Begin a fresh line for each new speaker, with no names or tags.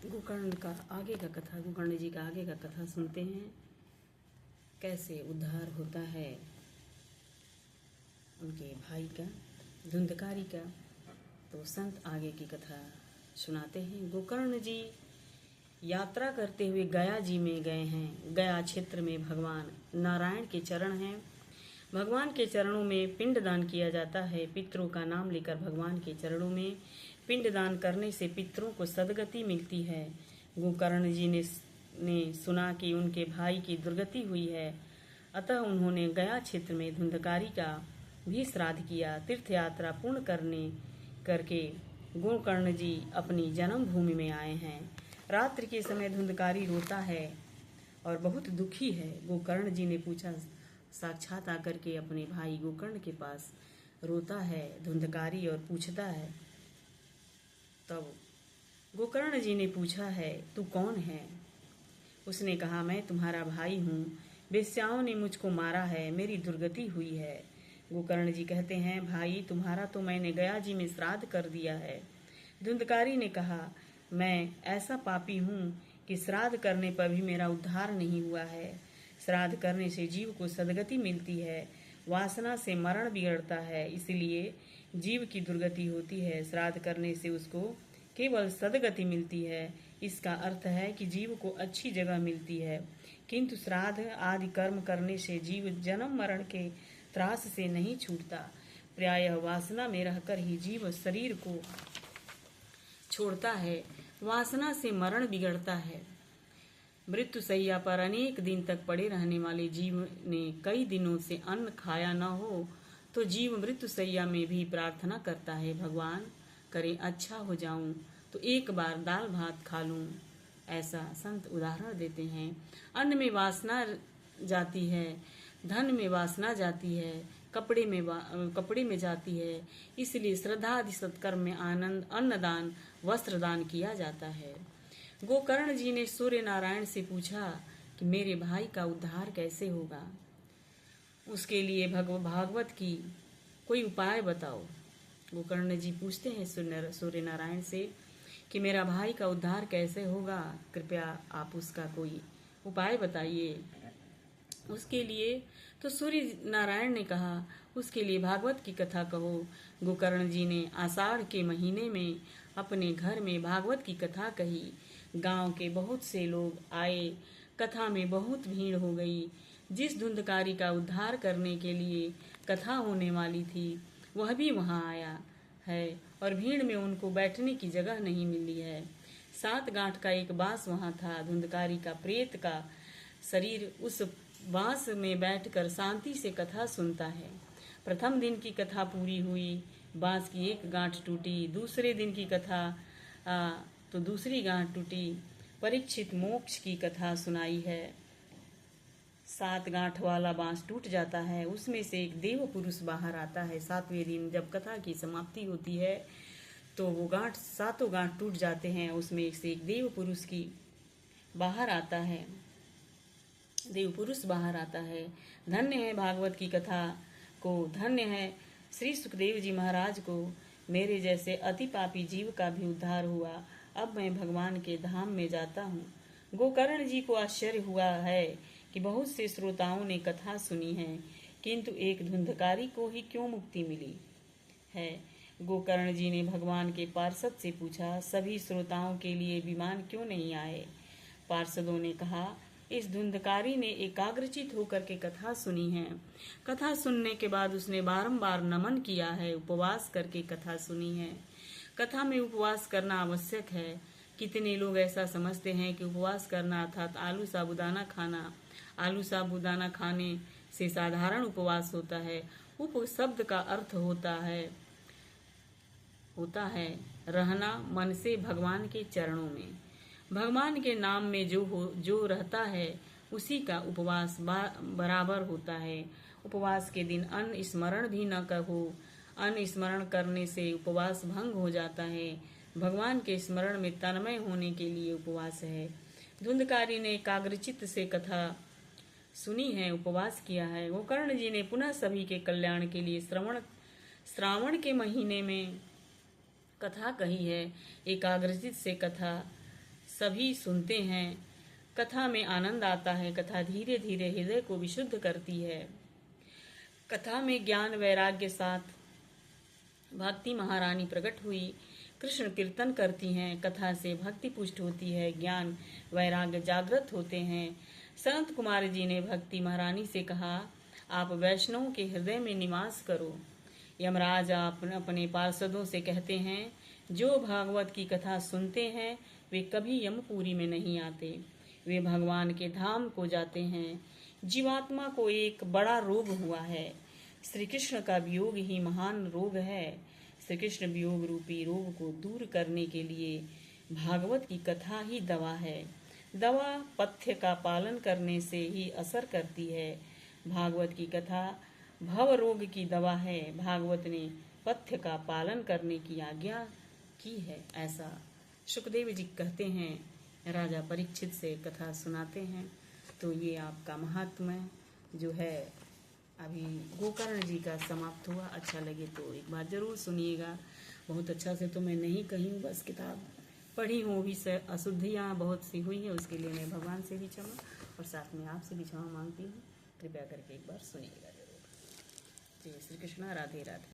गोकर्ण का आगे का कथा, गोकर्ण जी का आगे का कथा सुनते हैं। कैसे उद्धार होता है उनके भाई का, धुंधकारी का। तो संत आगे की कथा सुनाते हैं। गोकर्ण जी यात्रा करते हुए गया जी में गए हैं। गया क्षेत्र में भगवान नारायण के चरण हैं। भगवान के चरणों में पिंडदान किया जाता है। पितरों का नाम लेकर भगवान के चरणों में पिंडदान करने से पितरों को सदगति मिलती है। गोकर्ण जी ने सुना कि उनके भाई की दुर्गति हुई है, अतः उन्होंने गया क्षेत्र में धुंधकारी का भी श्राद्ध किया। तीर्थ यात्रा पूर्ण करके गोकर्ण जी अपनी जन्मभूमि में आए हैं। रात्रि के समय धुंधकारी रोता है और बहुत दुखी है। गोकर्ण जी ने पूछा, साक्षात आकर के अपने भाई गोकर्ण के पास रोता है धुंधकारी और पूछता है। तब गोकर्ण जी ने पूछा है, तू कौन है? उसने कहा, मैं तुम्हारा भाई हूँ। वेश्याओं ने मुझको मारा है, मेरी दुर्गति हुई है। गोकर्ण जी कहते हैं, भाई तुम्हारा तो मैंने गया जी में श्राद्ध कर दिया है। धुंधकारी ने कहा, मैं ऐसा पापी हूँ कि श्राद्ध करने पर भी मेरा उद्धार नहीं हुआ है। श्राद्ध करने से जीव को सदगति मिलती है, वासना से मरण बिगड़ता है, इसलिए जीव की दुर्गति होती है। श्राद्ध करने से उसको केवल सदगति मिलती है। इसका अर्थ है कि जीव को अच्छी जगह मिलती है, किंतु श्राद्ध आदि कर्म करने से जीव जन्म मरण के त्रास से नहीं छूटता। प्रायः वासना में रहकर ही जीव शरीर को छोड़ता है, वासना से मरण बिगड़ता है। मृत्यु शैया पर अनेक दिन तक पड़े रहने वाले जीव ने कई दिनों से अन्न खाया न हो तो जीव मृत्यु शैया में भी प्रार्थना करता है, भगवान करे अच्छा हो जाऊं तो एक बार दाल भात खा लूं। ऐसा संत उदाहरण देते हैं। अन्न में वासना जाती है, धन में वासना जाती है, कपड़े में जाती है, इसलिए श्रद्धा आदि सत्कर्म में आनंद अन्नदान वस्त्रदान किया जाता है। गोकर्ण जी ने सूर्य नारायण से पूछा कि मेरे भाई का उद्धार कैसे होगा, उसके लिए भागवत की कोई उपाय बताओ। गोकर्ण जी पूछते हैं सूर्य नारायण से कि मेरा भाई का उद्धार कैसे होगा, कृपया आप उसका कोई उपाय बताइए। उसके लिए तो सूर्य नारायण ने कहा, उसके लिए भागवत की कथा कहो। गोकर्ण जी ने आषाढ़ के महीने में अपने घर में भागवत की कथा कही। गांव के बहुत से लोग आए, कथा में बहुत भीड़ हो गई। जिस धुंधकारी का उद्धार करने के लिए कथा होने वाली थी वह भी वहां आया है और भीड़ में उनको बैठने की जगह नहीं मिली है। 7 गांठ का एक बांस वहां था। धुंधकारी का प्रेत का शरीर उस बांस में बैठकर शांति से कथा सुनता है। प्रथम दिन की कथा पूरी हुई, बांस की एक गांठ टूटी। दूसरे दिन की कथा तो दूसरी गांठ टूटी। परीक्षित मोक्ष की कथा सुनाई है। 7 गांठ वाला बांस टूट जाता है, उसमें से एक देव पुरुष बाहर आता है। 7वें दिन जब कथा की समाप्ति होती है तो वो सातों गांठ टूट जाते हैं, उसमें से एक देव पुरुष की बाहर आता है, देव पुरुष बाहर आता है। धन्य है भागवत की कथा को, धन्य है श्री सुखदेव जी महाराज को, मेरे जैसे अति पापी जीव का भी उद्धार हुआ। अब मैं भगवान के धाम में जाता हूँ। गोकर्ण जी को आश्चर्य हुआ है कि बहुत से श्रोताओं ने कथा सुनी है, किंतु एक धुंधकारी को ही क्यों मुक्ति मिली है। गोकर्ण जी ने भगवान के पार्षद से पूछा, सभी श्रोताओं के लिए विमान क्यों नहीं आए? पार्षदों ने कहा, इस धुंधकारी ने एकाग्रचित होकर के कथा सुनी है। कथा सुनने के बाद उसने बारंबार नमन किया है, उपवास करके कथा सुनी है। कथा में उपवास करना आवश्यक है। कितने लोग ऐसा समझते हैं कि उपवास करना अर्थात आलू साबुदाना खाना। आलू साबुदाना खाने से साधारण उपवास होता है। उप शब्द का अर्थ होता है रहना मन से भगवान के चरणों में। भगवान के नाम में जो रहता है उसी का उपवास बराबर होता है। उपवास के दिन अन्न स्मरण भी न करो। अन्न स्मरण करने से उपवास भंग हो जाता है। भगवान के स्मरण में तन्मय होने के लिए उपवास है। धुंधकारी ने एकाग्रचित्त से कथा सुनी है, उपवास किया है। गोकर्ण जी ने पुनः सभी के कल्याण के लिए श्रावण के महीने में कथा कही है। एकाग्रचित्त से कथा सभी सुनते हैं। कथा में आनंद आता है। कथा धीरे धीरे हृदय को विशुद्ध करती है। कथा में ज्ञान वैराग्य साथ भक्ति महारानी प्रकट हुई। कृष्ण कीर्तन करती हैं। कथा से भक्ति पुष्ट होती है। ज्ञान वैराग्य जागृत होते हैं। संत कुमार जी ने भक्ति महारानी से कहा, आप वैष्णवों के हृदय में निवास करो। यमराज अपने पार्षदों से कहते हैं, जो भागवत की कथा सुनते हैं वे कभी यमपुरी में नहीं आते, वे भगवान के धाम को जाते हैं। जीवात्मा को एक बड़ा रोग हुआ है। श्री कृष्ण का वियोग ही महान रोग है। श्री कृष्ण वियोग रूपी रोग को दूर करने के लिए भागवत की कथा ही दवा है। दवा पथ्य का पालन करने से ही असर करती है। भागवत की कथा भव रोग की दवा है। भागवत ने पथ्य का पालन करने की आज्ञा की है। ऐसा सुखदेव जी कहते हैं, राजा परीक्षित से कथा सुनाते हैं। तो ये आपका महात्म्य जो है अभी गोकर्ण जी का समाप्त हुआ। अच्छा लगे तो एक बार जरूर सुनिएगा। बहुत अच्छा से तो मैं नहीं कही हूँ, बस किताब पढ़ी हूँ, भी से अशुद्धियाँ बहुत सी हुई है, उसके लिए मैं भगवान से भी क्षमा और साथ में आपसे भी क्षमा मांगती हूँ। कृपया करके एक बार सुनिएगा जरूर। जय श्री कृष्ण। राधे राधे।